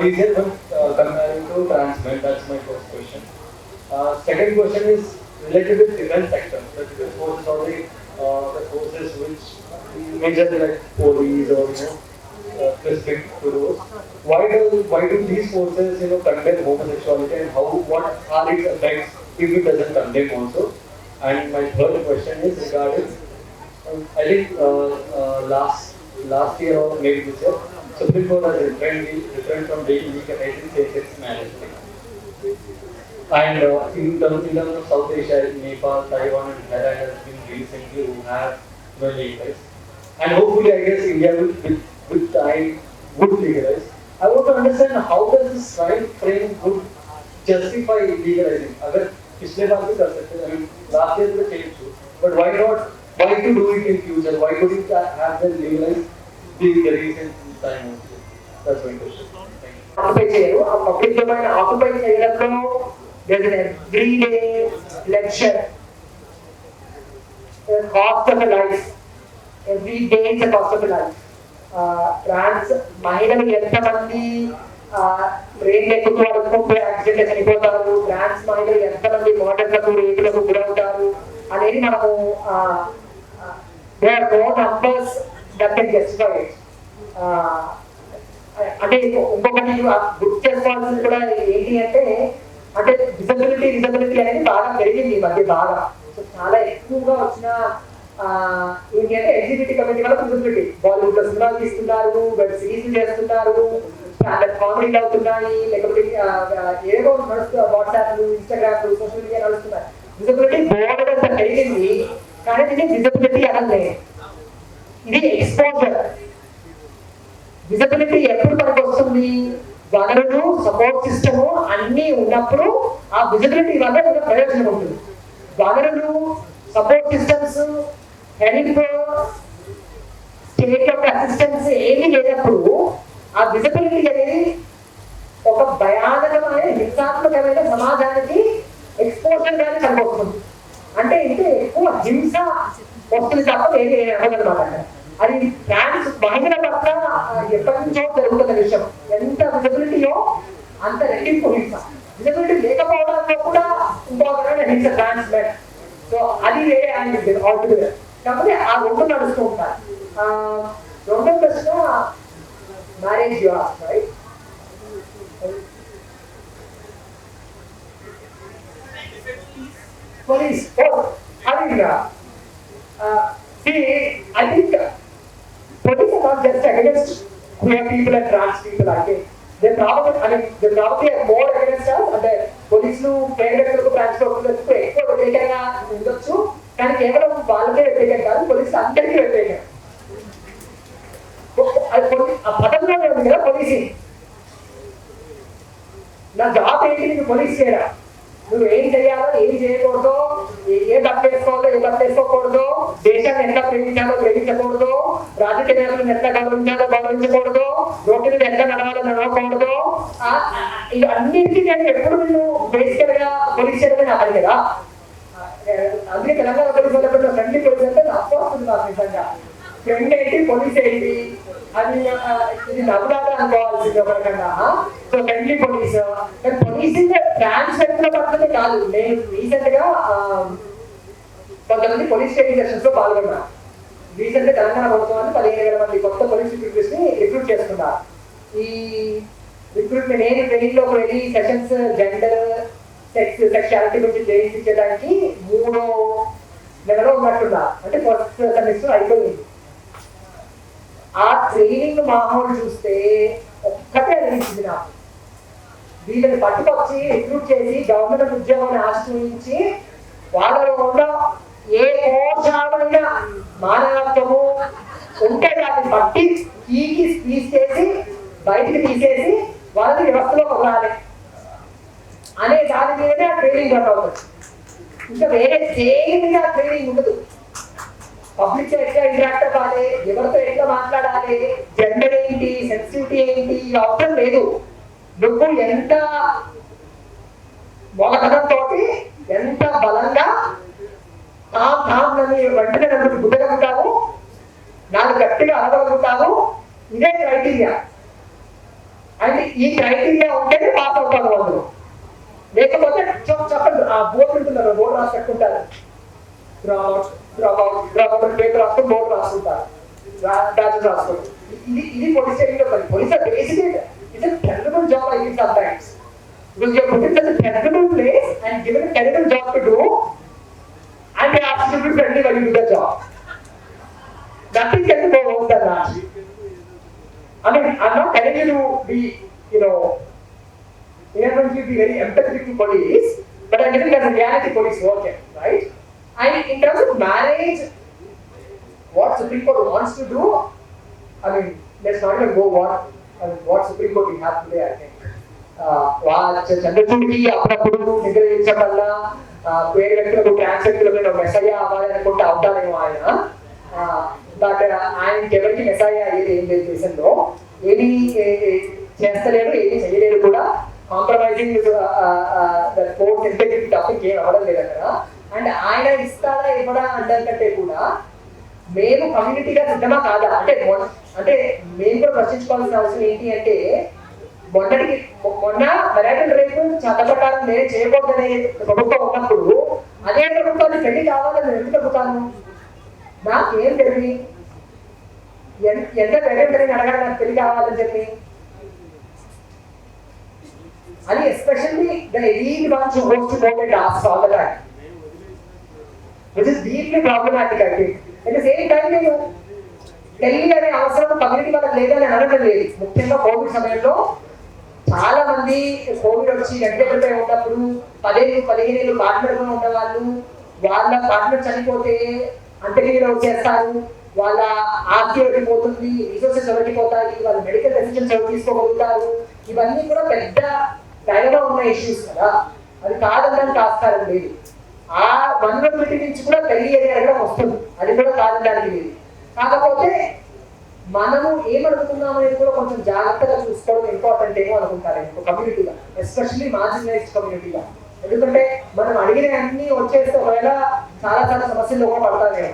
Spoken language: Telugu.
easier when comparing to trans men. That's my first question. Second question is related with defense sector. The defense forces are the forces which majorly like police or specific to those. Why do these forces condemn homosexuality, and what are its effects if it doesn't condemn also? And my third question is regarding I think last year or maybe this year, Supreme Court has refrained from legalizing same-sex marriage. And in terms of South Asia, Nepal, Taiwan, and Thailand has been recently who have legalized. And hopefully, I guess India with time would legalize. I want to understand how does this right frame would justify legalizing? अगर पिछले बार भी कर सकते थे, I mean last year तो change हुआ, but why not? Why to do it in future? Why could it have them legalized the recent time also? That's my question. Occupy చేయరు. ఆ పబ్లిక్ డొమైన్ ఆక్యుపై చేయడంలో there is an everyday lecture. The cost of a life. Every day is a cost of a life. ట్రాన్స్ మహిళలు ఎంతమంది ట్రైన్ ఎక్కుతూ అనుకుంటే యాక్సిడెంట్ చనిపోతారు, ట్రాన్స్ మహిళలు ఎంతమంది మోడర్లకు రేపులకు గురవుతారు అనేది మనము there are no numbers that can justify it. అంటే ఇంకొకటి గుర్తు చేసుకోవాల్సింది కూడా ఏంటి అంటే డిజబిలిటీ అనేది బాగా పెరిగింది ఈ మధ్య బాగా. సో చాలా ఎక్కువగా వచ్చిన ఏంటి అంటే ఎగ్జిబిటీ కమిటీ వల్ల డిజబిలిటీ. బాలీవుడ్ లో సినిమాలు తీస్తున్నారు, వెబ్ సిరీస్ చేస్తున్నారు, స్టాండర్డ్ కామెడీలు అవుతున్నాయి, లేకపోతే ఏదో వాట్సాప్, ఇన్స్టాగ్రామ్, సోషల్ మీడియా నడుస్తున్నాయి. డిజబిలిటీ బోర్డంత పెరిగింది, కానీ ఇది డిజబిలిటీ అనలే, ఇది ఎక్స్పోజర్. డిజబిలిటీ ఎప్పుడు మనకు వస్తుంది? వనరులు, సపోర్ట్ సిస్టమ్ అన్ని ఉన్నప్పుడు ఆ విజిబిలిటీ వల్ల ఒక ప్రయోజనం ఉంటుంది. వనరులు, సపోర్ట్ సిస్టమ్స్, హెల్ప్, స్టేట్ యొక్క అసిస్టెన్స్ ఏమీ లేనప్పుడు ఆ విజిబిలిటీ అనేది ఒక భయానకమైన హింసాత్మకమైన సమాజానికి ఎక్స్పోజర్ గానే కనిపిస్తుంది. అంటే ఇంటే ఎక్కువ హింస వస్తుంది తప్ప వేరే అవ్వదన్నమాట. అది ట్రాన్స్ మహిళల పట్ల ఎప్పటి నుంచో జరుగుతున్న విషయం. ఎంత విజిబిలిటీయో అంత రెట్టింపు హింస. విజిబిలిటీ లేకపోవడంలో కూడా ఇంకో రకమైన హింస ట్రాన్స్ మెన్. సో అది వేరే ఆయన ఆల్టుగెదర్. కాకపోతే ఆ రెండు నడుస్తూ ఉంటారు. రెండో ప్రశ్న marriage right. Police. See, I think police are not just against queer people and trans people. I think they probably are more against us. And the police nu కేరళకు ట్రాన్స్ పీపుల్కు ఎక్కువ వ్యతిరేకంగా ఉండొచ్చు, కానీ కేవలం వాళ్ళకే వ్యతిరేకం కాదు, పోలీసు అందరికీ వ్యతిరేకం. ఆ పదంలో ఉంది కదా పోలీసింగ్. నా జాబ్ ఏంటి? నీకు పోలీస్ చేయడం. నువ్వు ఏం చేయాలో, ఏం చేయకూడదు, ఏ బట్ట వేసుకోవాలో, ఏ బట్ట వేసుకోకూడదు, దేశాన్ని ఎట్లా ప్రేమించాలో ప్రేమించకూడదు, రాజకీయ నాయకులను ఎట్లా గౌరవించాలో గౌరవించకూడదు, రోడ్డు ఎట్లా నడవాలో నడవకూడదు, ఇవన్నింటినీ నేను ఎప్పుడు నిన్ను బేసికల్ గా పోలీస్ చేయడమే నా పని కదా. అందుకే తెలంగాణ పోలీసు వాళ్ళ ఫ్రెండ్లీ పోలీస్ అంటే అప్పొస్తుంది నాకు నిజంగా. ఫ్రెండ్ ఏంటి, పోలీస్ ఏంటి, అది ఇది నవ్వులాగా అనుకోవాల్సింది ఒకరికన్నా. So friendly police. పోలీసింగ్ ట్రాన్స్ వ్యక్తుల పట్లనే కాదు. నేను రీసెంట్ గా కొంతమంది పోలీస్ ట్రైనింగ్ సెషన్స్ లో పాల్గొన్నా. రీసెంట్ గా తెలంగాణ ప్రభుత్వాన్ని 15,000 మంది కొత్త పోలీస్ రిక్రూట్స్ ని రిక్రూట్ చేస్తున్నారు. ఈ రిక్రూట్మెంట్ నేను ట్రైనింగ్ లోకి వెళ్ళి సెషన్స్ జెండర్, సెక్స్, సెక్షువాలిటీ గురించి ట్రైనింగ్ ఇచ్చేదానికి 3వ నెలలో ఉన్నట్టున్నా. అంటే ఫస్ట్ సెమిస్టర్ అయిపోయింది. ఆ ట్రైనింగ్ మామూలు చూస్తే ఒక్కటే అనిపించింది నాకు. వీళ్ళని పట్టుకొచ్చి రిక్రూట్ చేసి గవర్నమెంట్ ఉద్యోగాన్ని ఆశ్రయించి వాళ్ళలో ఉన్న ఏ మోసమైన మానవత్వము ఉంటే దాన్ని పట్టి తీసేసి బయటికి తీసేసి వాళ్ళని వ్యవస్థలో కొనాలి అనే దాని మీదనే ఆ ట్రైనింగ్ రన్ అవుతుంది. ఇంకా వేరే దేనిగా ట్రైనింగ్ ఉండదు. పబ్లిక్ తో ఎట్లా ఇంటరాక్ట్ అవ్వాలి, ఎవరితో ఎట్లా మాట్లాడాలి, జెండర్ ఏంటి, సెన్సిటివిటీ ఏంటి, అవసరం లేదు. నువ్వు ఎంత మొగతనంతో ఎంత బలంగా వెంటనే నన్ను గుద్దగలుగుతావు, నాకు గట్టిగా అనగలుగుతావు, ఇదే క్రైటీరియా. అండ్ ఈ క్రైటీరియా బోర్డు ఉంటున్నారు, బోర్డు రాసి పెట్టుకుంటారు, పేపర్ రాసుకొని బోర్డు రాసుకుంటారు, బ్యాచెస్ రాసుకుంటారు. ఇది పోలీస్ స్టేషన్ లో పని. Police basic it's a terrible job I think sometimes, because you are put in such a terrible place and given a terrible job to do, and they ask you to be friendly while you do the job. Nothing can go wrong than that. I mean, I'm not telling you to be, you know, be very empathetic to police, but I'm giving as a reality police work, right? And in terms of marriage, what Supreme Court wants to do, I mean, let's not even go what Supreme Court we have today, I think. చంద్రచూడికి అప్పుడప్పుడు నిద్రించడం వల్ల పేరు వ్యక్తులకు ట్రాన్స్ వ్యక్తులకు మెసయ్య అవ్వాలి అనుకుంటే అవుతానేమో ఆయన. బట్ ఆయనకి ఎవరికి మెసయ్య అయ్యేది ఏం లేదు, దేశంలో ఏది చేస్తలేరు, ఏది చేయలేరు కూడా. కాంప్రమైజింగ్ కోర్ట్ ఇంటెగ్రిటీ తప్ప ఇంకేం అవ్వడం లేదు అక్కడ. అండ్ ఆయన ఇస్తాడా ఇవ్వడా అంటంటే కూడా మేము కమ్యూనిటీగా సిద్ధమా కాదా అంటే మేము కూడా ప్రశ్నించుకోవాల్సిన అవసరం ఏంటి అంటే, మొన్న మెరైటల్ రేపు చట్ట ప్రకారం నేను చేయకూడదనే ప్రభుత్వం ఉన్నప్పుడు అదే ప్రభుత్వాన్ని పెళ్లి కావాలని ఎందుకు అడుగుతాను? నాకేం తెలివి ఎంత మెరైటల్ అడగాలి నాకు పెళ్లి కావాలని చెప్పి. అది especially the elite ones who goes to vote and ask all the time, which is deeply problematic I think. At the same time, నేను పెళ్లి అనే అవసరం కమ్యూనిటీ వాళ్ళకి లేదని అనడం లేదు. ముఖ్యంగా కోవిడ్ సమయంలో చాలా మంది కోవిడ్ వచ్చి నెగ్లెక్ట్ అయి ఉన్నప్పుడు 10-15 ఏళ్ళు పార్ట్నర్ గా ఉన్న వాళ్ళు, వాళ్ళ పార్ట్నర్ చనిపోతే అంత్యక్రియలు చేస్తారు, వాళ్ళ ఆస్తి ఎవరికిపోతుంది, రిసోర్సెస్ ఎవరికిపోతాయి, వాళ్ళ మెడికల్ డెసిషన్స్ ఎవరు తీసుకోగలుగుతారు, ఇవన్నీ కూడా పెద్ద డైలమా ఉన్న ఇష్యూస్ కదా. అది కాదనడానికి ఆస్కారం లేదు. ఆ వనరబిలిటీ నుంచి కూడా పెళ్లి అడగడం వస్తుంది, అది కూడా కాదనడానికి లేదు. కాకపోతే మనము ఏమడుగుతున్నాం అనేది కూడా కొంచెం జాగ్రత్తగా చూసుకోవడం ఇంపార్టెంట్ ఏమో అనుకుంటారు కమ్యూనిటీగా, ఎస్పెషల్లీ మార్జినలైజ్డ్ కమ్యూనిటీగా. ఎందుకంటే మనం అడిగిన అన్ని వచ్చేస్తే ఒకవేళ చాలా సమస్యలు కూడా పడతారేమో.